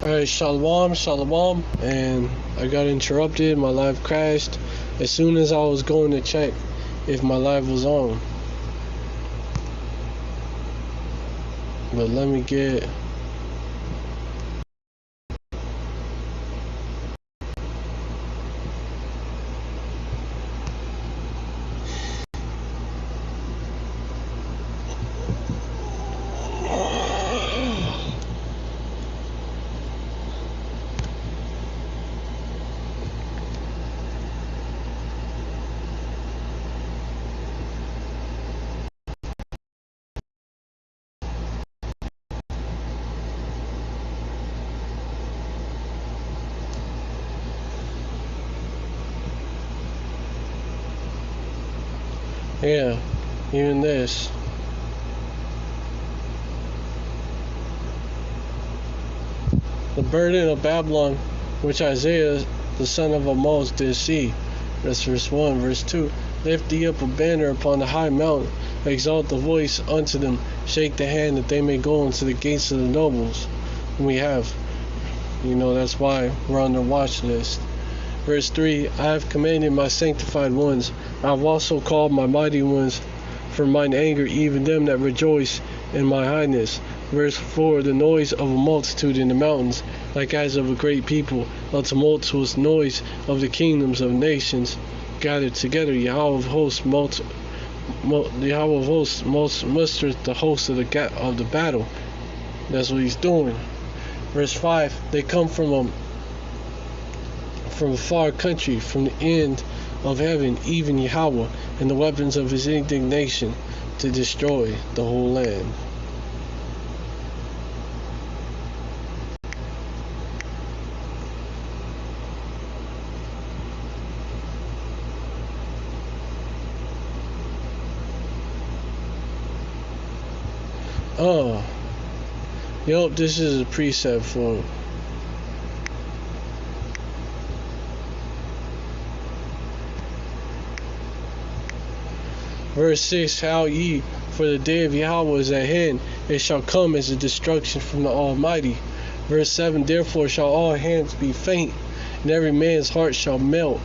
Alright, shalom, shalom, and I got interrupted, my live crashed as soon as I was going to check if my live was on. But let me get... Yeah, even this. The burden of Babylon, which Isaiah, the son of Amoz, did see. That's verse 1. Verse 2. Lift thee up a banner upon the high mountain, exalt the voice unto them, shake the hand that they may go into the gates of the nobles. And we have. That's why we're on their watch list. Verse 3, I have commanded my sanctified ones. I have also called my mighty ones for mine anger, even them that rejoice in my highness. Verse 4, the noise of a multitude in the mountains, like as of a great people, a tumultuous noise of the kingdoms of nations gathered together. Yahweh of hosts mustereth the host of the battle. That's what he's doing. Verse 5, they come from a far country, from the end of heaven, even Yahweh, and the weapons of his indignation to destroy the whole land. Yup, this is a precept for him. Verse 6, how ye, for the day of Yahweh is at hand, it shall come as a destruction from the Almighty. Verse 7, therefore shall all hands be faint, and every man's heart shall melt.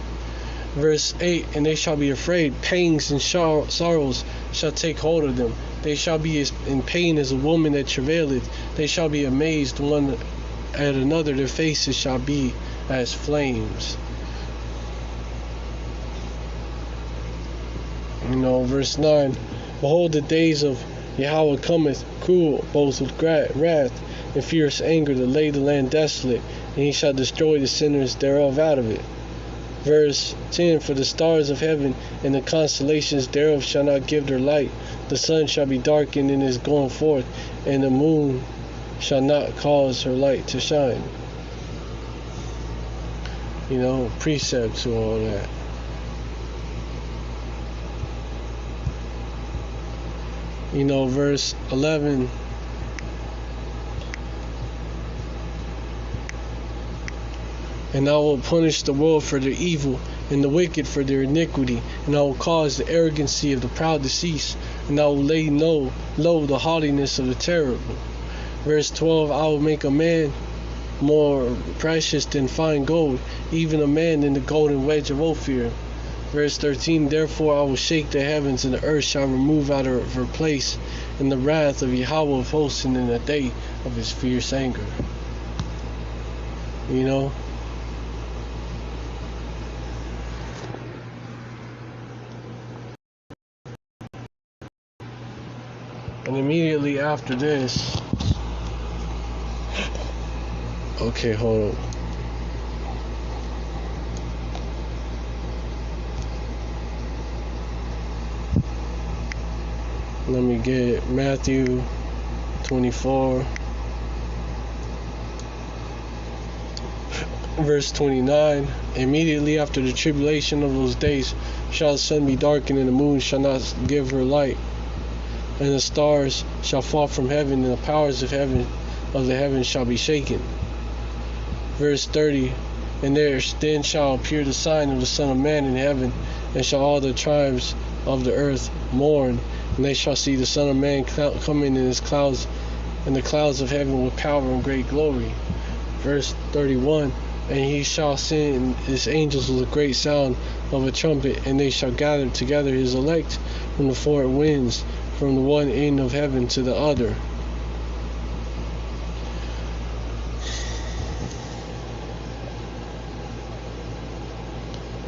Verse 8, and they shall be afraid, pangs and sorrows shall take hold of them. They shall be in pain as a woman that travaileth. They shall be amazed one at another, their faces shall be as flames. Verse 9, behold, the days of Yahweh cometh, cruel, both with wrath and fierce anger, to lay the land desolate, and he shall destroy the sinners thereof out of it. Verse 10, for the stars of heaven and the constellations thereof shall not give their light. The sun shall be darkened in his going forth, and the moon shall not cause her light to shine. Precept to all that. Verse 11, and I will punish the world for their evil, and the wicked for their iniquity, and I will cause the arrogancy of the proud to cease, and I will lay low the haughtiness of the terrible. Verse 12, I will make a man more precious than fine gold, even a man in the golden wedge of Ophir. Verse 13, therefore I will shake the heavens, and the earth shall remove out of her place in the wrath of Yahweh of hosts, and in the day of his fierce anger. And immediately after this, okay, hold on. Let me get Matthew 24, verse 29. Immediately after the tribulation of those days shall the sun be darkened, and the moon shall not give her light, and the stars shall fall from heaven, and the powers of the heavens shall be shaken. Verse 30, and there then shall appear the sign of the Son of Man in heaven, and shall all the tribes of the earth mourn, and they shall see the Son of Man coming in his clouds, in the clouds of heaven with power and great glory. verse 31. And he shall send his angels with a great sound of a trumpet, and they shall gather together his elect from the four winds, from the one end of heaven to the other.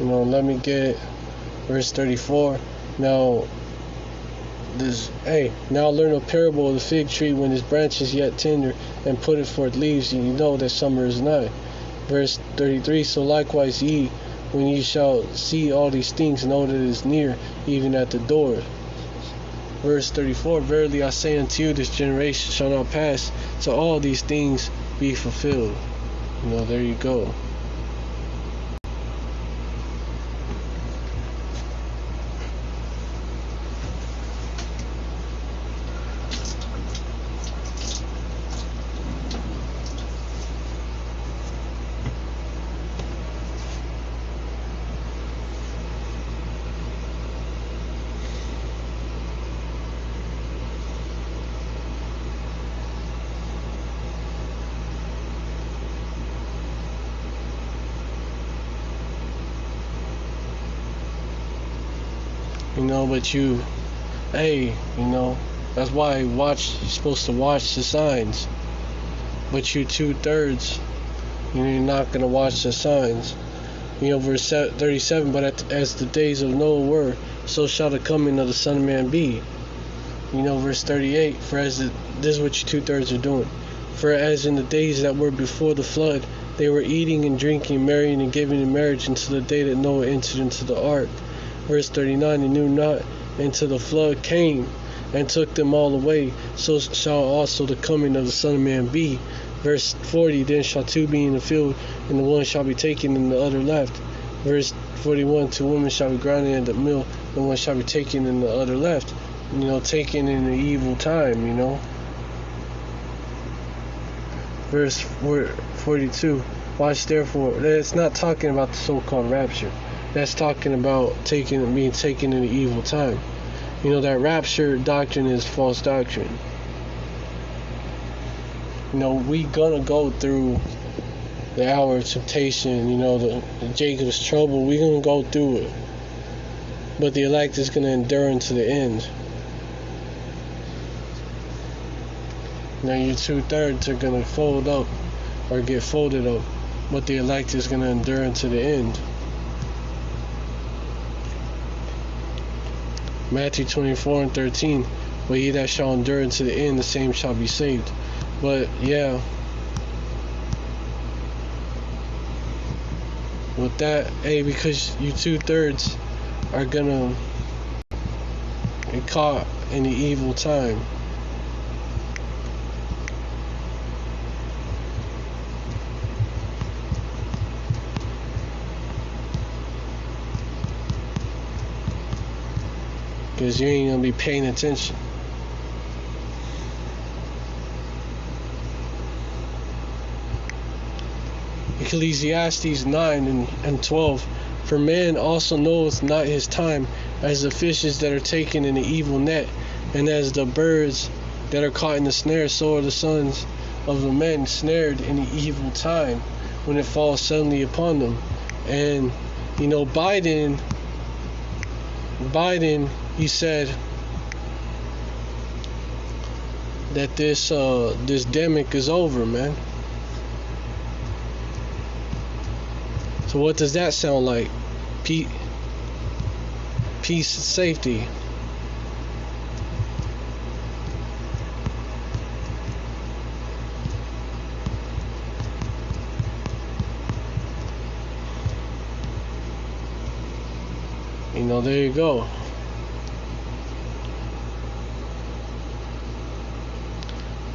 Let me get verse 34. Now learn a parable of the fig tree when his branch is yet tender and putteth forth leaves, and you know that summer is nigh. Verse 33. So likewise ye, when ye shall see all these things, know that it is near, even at the door. Verse 34. Verily I say unto you, this generation shall not pass till all these things be fulfilled. There you go. But that's why you're supposed to watch the signs. But you 2/3, you're not going to watch the signs. Verse 37, but as the days of Noah were, so shall the coming of the Son of Man be. Verse 38, this is what you 2/3 are doing. For as in the days that were before the flood, they were eating and drinking, marrying and giving in marriage until the day that Noah entered into the ark. Verse 39, and knew not until the flood came and took them all away, so shall also the coming of the Son of Man be. Verse 40, then shall two be in the field, and the one shall be taken and the other left. Verse 41, two women shall be grinding at the mill, and one shall be taken and the other left. Taken in the evil time, Verse 42, watch therefore. That's not talking about the so-called rapture. That's talking about being taken in the evil time. That rapture doctrine is false doctrine. We gonna go through the hour of temptation, the Jacob's trouble. We gonna go through it. But the elect is gonna endure unto the end. Your 2/3 are gonna fold up or get folded up, but the elect is gonna endure unto the end. Matthew 24:13, but he that shall endure unto the end, the same shall be saved. But with that, because you 2/3 are gonna get caught in the evil time. Because you ain't gonna be paying attention. Ecclesiastes 9:12. For man also knoweth not his time, as the fishes that are taken in the evil net, and as the birds that are caught in the snare, so are the sons of the men snared in the evil time, when it falls suddenly upon them. And Biden, he said that this demic is over, man. So what does that sound like? Peace and safety. There you go.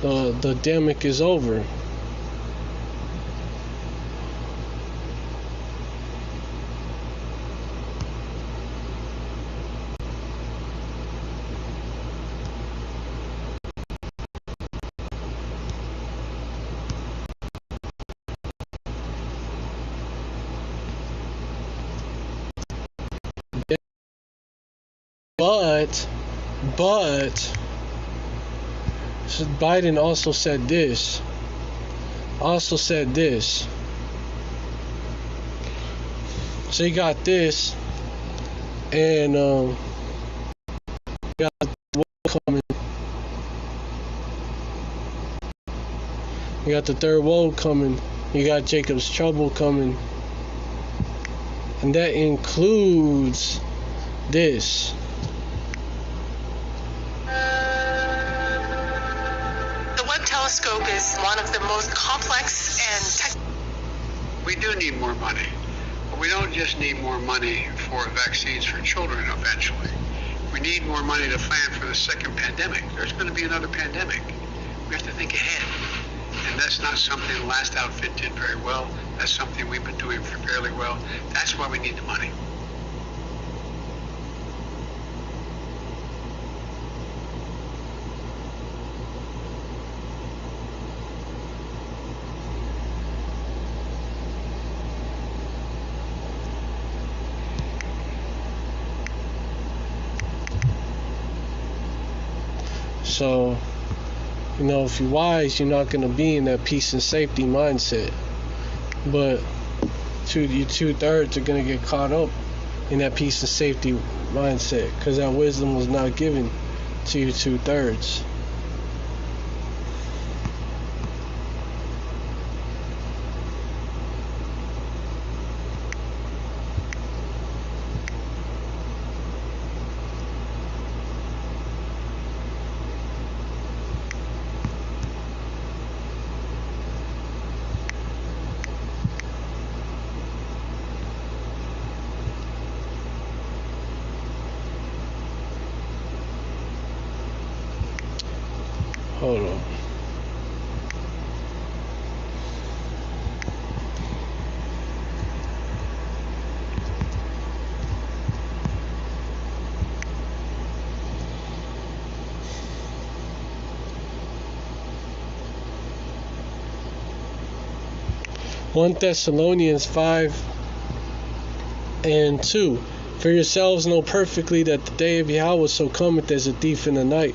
The demic is over. But Biden also said this. also said this. So you got this, and you got the woe coming. You got the third woe coming. You got Jacob's trouble coming, and that includes this. The Webb telescope is one of the most complex and we do need more money. But we don't just need more money for vaccines for children eventually. We need more money to plan for the second pandemic. There's going to be another pandemic. We have to think ahead. And that's not something the last outfit did very well. That's something we've been doing fairly well. That's why we need the money. So, if you're wise, you're not going to be in that peace and safety mindset. But you 2/3 are going to get caught up in that peace and safety mindset because that wisdom was not given to you 2/3. Hold on. One Thessalonians 5:2. For yourselves know perfectly that the day of Yahweh so cometh as a thief in the night.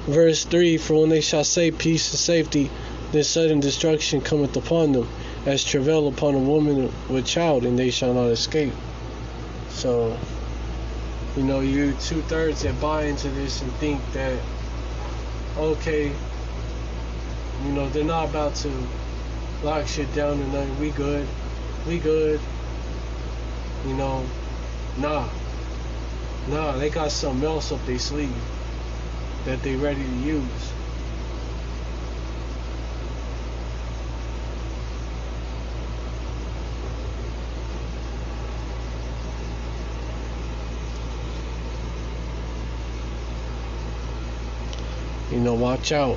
Verse 3, for when they shall say peace and safety, then sudden destruction cometh upon them, as travail upon a woman with child, and they shall not escape. So, you 2/3 that buy into this and think that, okay, they're not about to lock shit down tonight, we good, nah, they got something else up their sleeve that they ready to use. Watch out.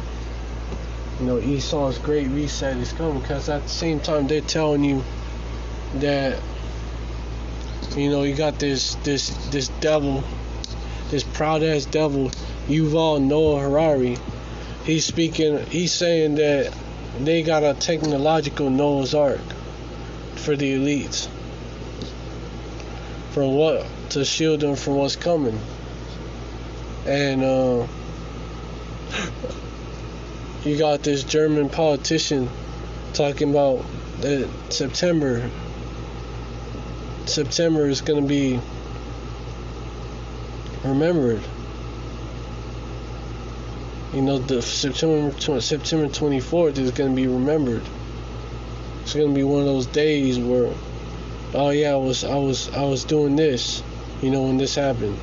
Esau's great reset is coming, because at the same time they're telling you that you got this devil, this proud ass devil, Yuval Noah Harari. He's saying that they got a technological Noah's Ark for the elites, to shield them from what's coming. And you got this German politician talking about that September is going to be remembered. The September 24th is going to be remembered. It's going to be one of those days where, oh yeah, I was doing this, when this happened.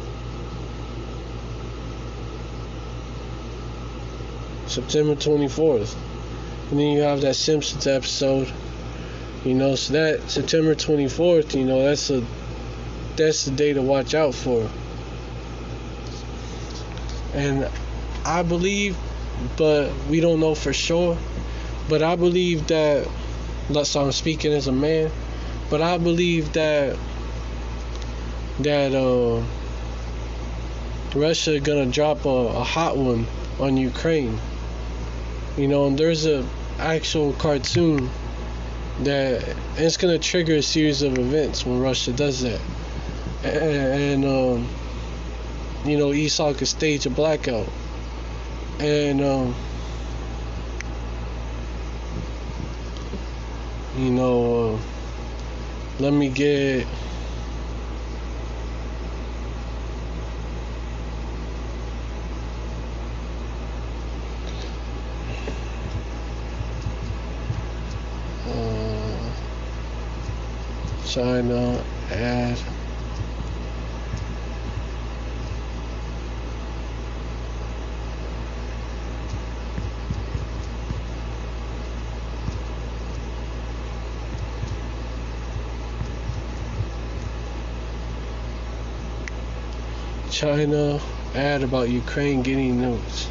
September 24th. And then you have that Simpsons episode, so that September 24th, that's the day to watch out for. And I believe, but we don't know for sure, but I believe that, so I'm speaking as a man, but I believe that Russia gonna drop a hot one on Ukraine. And there's a actual cartoon that it's gonna trigger a series of events when Russia does that, and Esau could stage a blackout, and You know, let me get China add China ad about Ukraine getting nukes.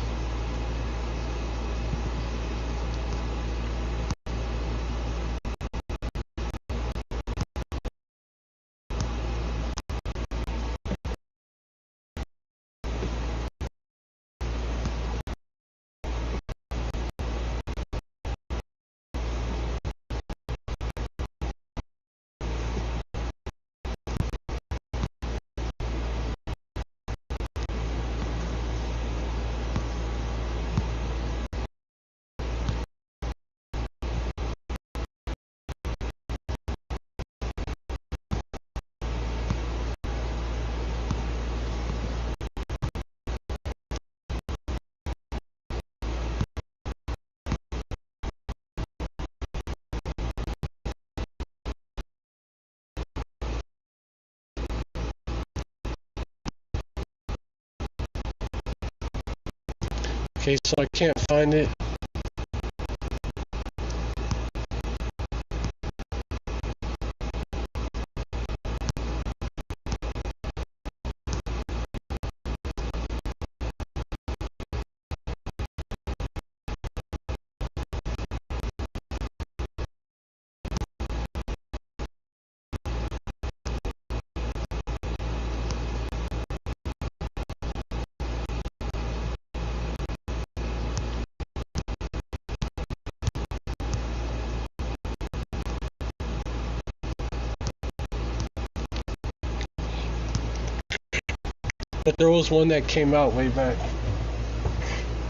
Okay, so I can't find it. But there was one that came out way back.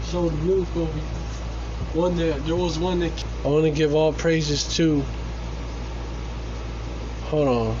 So the news will be one that there was one that I want to give all praises to. Hold on.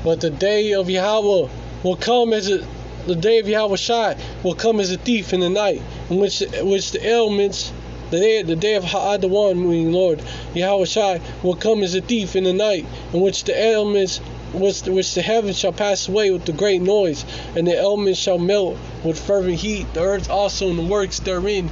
But the day of Yahweh will come as the day of Yahweh Shai will come as a thief in the night, in which the elements, the day of Ha'adawan, meaning Lord Yahweh Shai, will come as a thief in the night, in which the elements, which the heavens shall pass away with a great noise, and the elements shall melt with fervent heat. The earth also and the works therein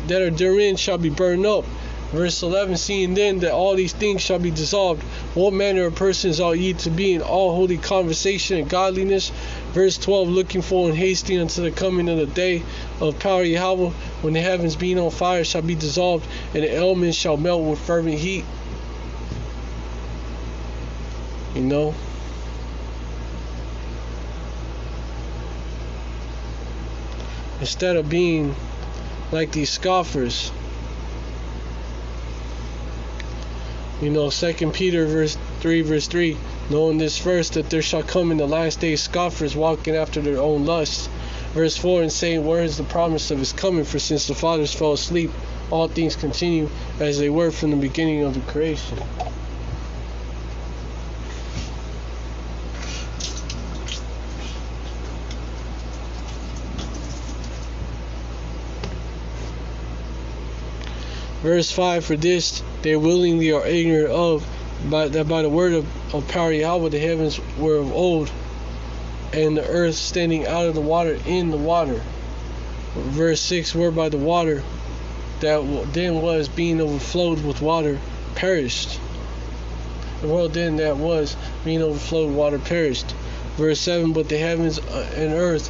that are therein shall be burned up. Verse 11, seeing then that all these things shall be dissolved, what manner of persons ought ye to be in all holy conversation and godliness? Verse 12, looking for and hasting unto the coming of the day of power Yahweh, when the heavens being on fire shall be dissolved, and the elements shall melt with fervent heat. You know? Instead of being like these scoffers, you know, 2 Peter verse 3, knowing this first, that there shall come in the last days scoffers walking after their own lusts. Verse 4, and saying, where is the promise of his coming? For since the fathers fell asleep, all things continue as they were from the beginning of the creation. Verse 5, for this they willingly are ignorant of, that by the word of power Yahweh the heavens were of old, and the earth standing out of the water in the water. Verse 6, whereby the water that then was, being overflowed with water, perished. The world then that was, being overflowed with water, perished. Verse 7, but the heavens and earth,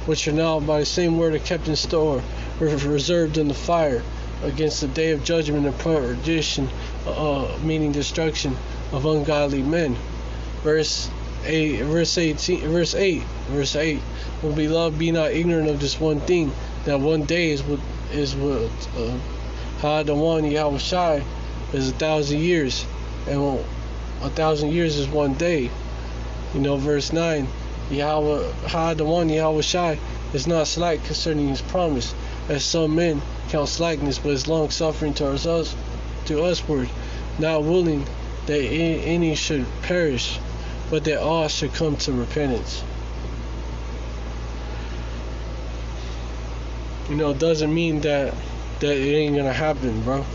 which are now by the same word are kept in store, reserved in the fire, against the day of judgment and perdition, meaning destruction of ungodly men. Verse 8, well, beloved, be not ignorant of this one thing, that one day is what Ha'adawan Yahweh Shai is 1,000 years, and 1,000 years is one day. Verse 9, Ha'adawan Yahweh Shai is not slack concerning his promise, as some men count slackness, but is long suffering to usward, not willing that any should perish, but that all should come to repentance. It doesn't mean that it ain't gonna happen, bro.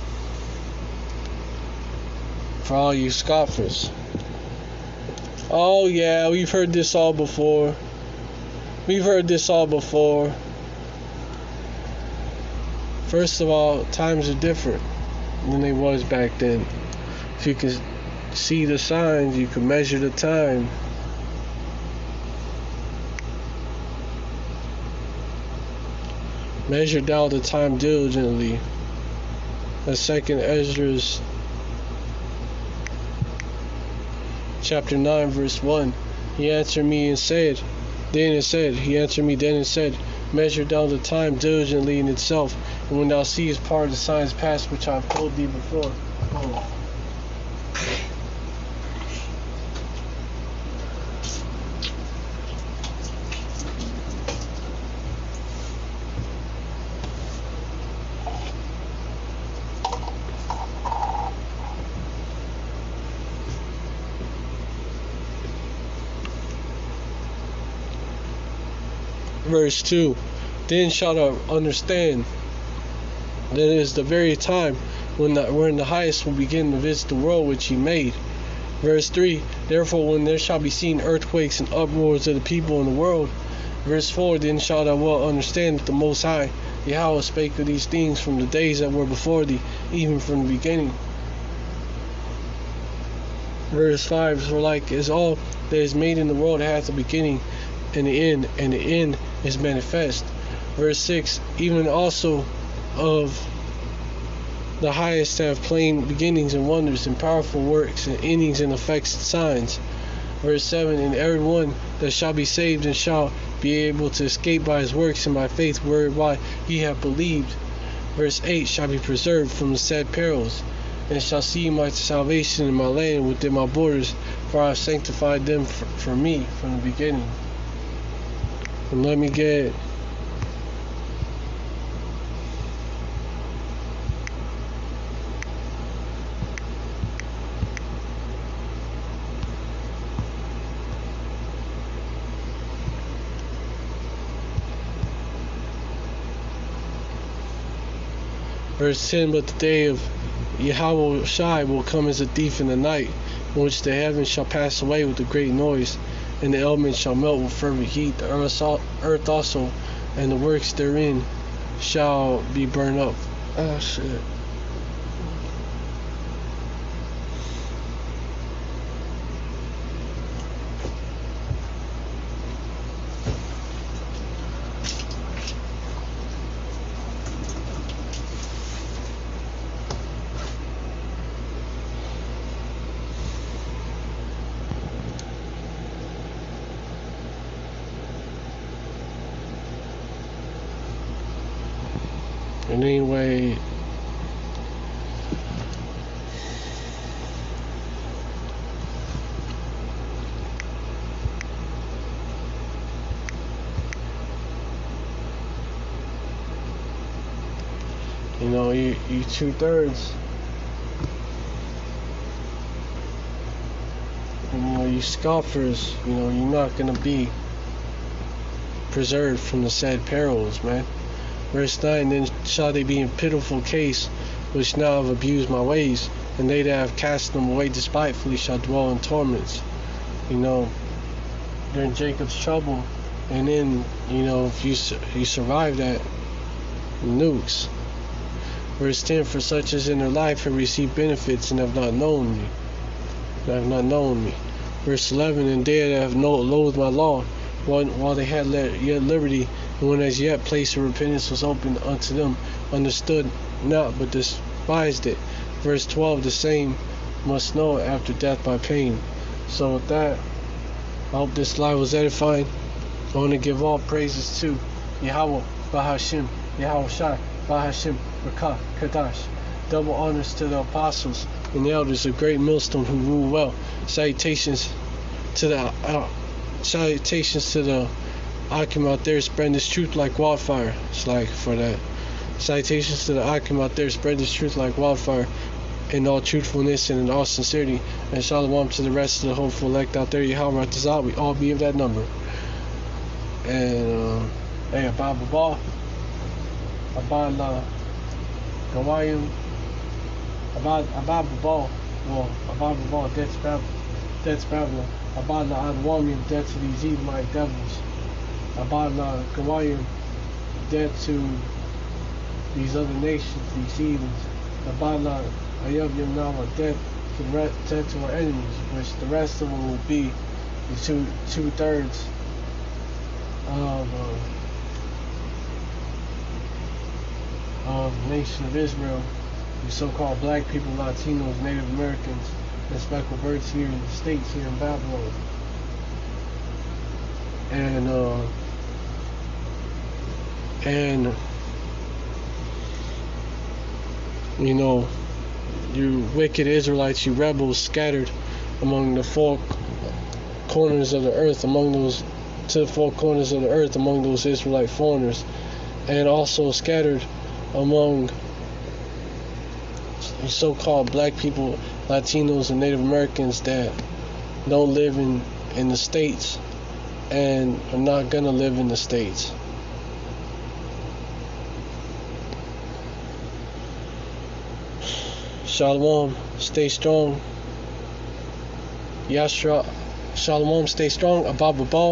For all you scoffers. Oh yeah, we've heard this all before. First of all, times are different than they was back then. If you can see the signs, you can measure the time. Measure down the time diligently. That's 2nd Ezra chapter 9 verse 1. He answered me then and said, measure down the time diligently in itself, and when thou seest part of the signs past which I have told thee before. Verse 2, then shalt thou understand that it is the very time when the highest will begin to visit the world which he made. Verse 3, therefore when there shall be seen earthquakes and uproars of the people in the world. Verse 4, then shalt thou well understand that the Most High, Yahweh, spake of these things from the days that were before thee, even from the beginning. Verse 5, for like as all that is made in the world hath a beginning and the end is manifest. Verse 6, even also of the highest have plain beginnings and wonders and powerful works and endings and effects and signs. Verse 7, and every one that shall be saved and shall be able to escape by his works and by faith whereby ye have believed. Verse 8, shall be preserved from the said perils, and shall see my salvation in my land within my borders, for I have sanctified them for me from the beginning. And let me get verse 10, but the day of Yahweh Shai will come as a thief in the night, in which the heavens shall pass away with a great noise, and the elements shall melt with fervent heat, the earth also, and the works therein shall be burned up. Oh shit. And anyway, you 2/3, you scoffers, you're not gonna be preserved from the sad perils, man. Verse 9, then shall they be in pitiful case, which now have abused my ways, and they that have cast them away despitefully shall dwell in torments. During Jacob's trouble, and then, if you survive that, nukes. Verse 10, for such as in their life have received benefits and have not known me. Verse 11, and they that have loathed my law, while they had yet liberty, and when as yet place of repentance was open unto them, understood not, but despised it. Verse 12, the same must know after death by pain. So with that, I hope this slide was edifying. I want to give all praises to Yahweh, Bahashim, Yahweh Shai, Bahashim, Rakah, Kadash. Double honors to the apostles and the elders of Great Millstone who rule well. Salutations to the Akim out there spreading this truth like wildfire. It's like for that. Salutations to the Akim out there spreading this truth like wildfire in all truthfulness and in all sincerity. And shalom to the rest of the hopeful elect out there. Yahweh Ratazah, we all be of that number. And hey, Abba Baba, Abba Gawayim, Abba Baba, well, Abba Baba, that's Babylon. Abba Adwamium, dead to these Edomite devils. Abba Gawayim, dead to these other nations, these heathens. Abba Ayavyam Nama, dead to our enemies, which the rest of them will be the two-thirds of the nation of Israel, the so-called black people, Latinos, Native Americans, and speckled birds here in the States, here in Babylon. And you know, you wicked Israelites, you rebels scattered among the four corners of the earth, among those Israelite foreigners, and also scattered among so-called black people, Latinos, and Native Americans that don't live in the States and are not gonna live in the States. Shalom, stay strong. Yashra, Shalom, stay strong. Abba Baba.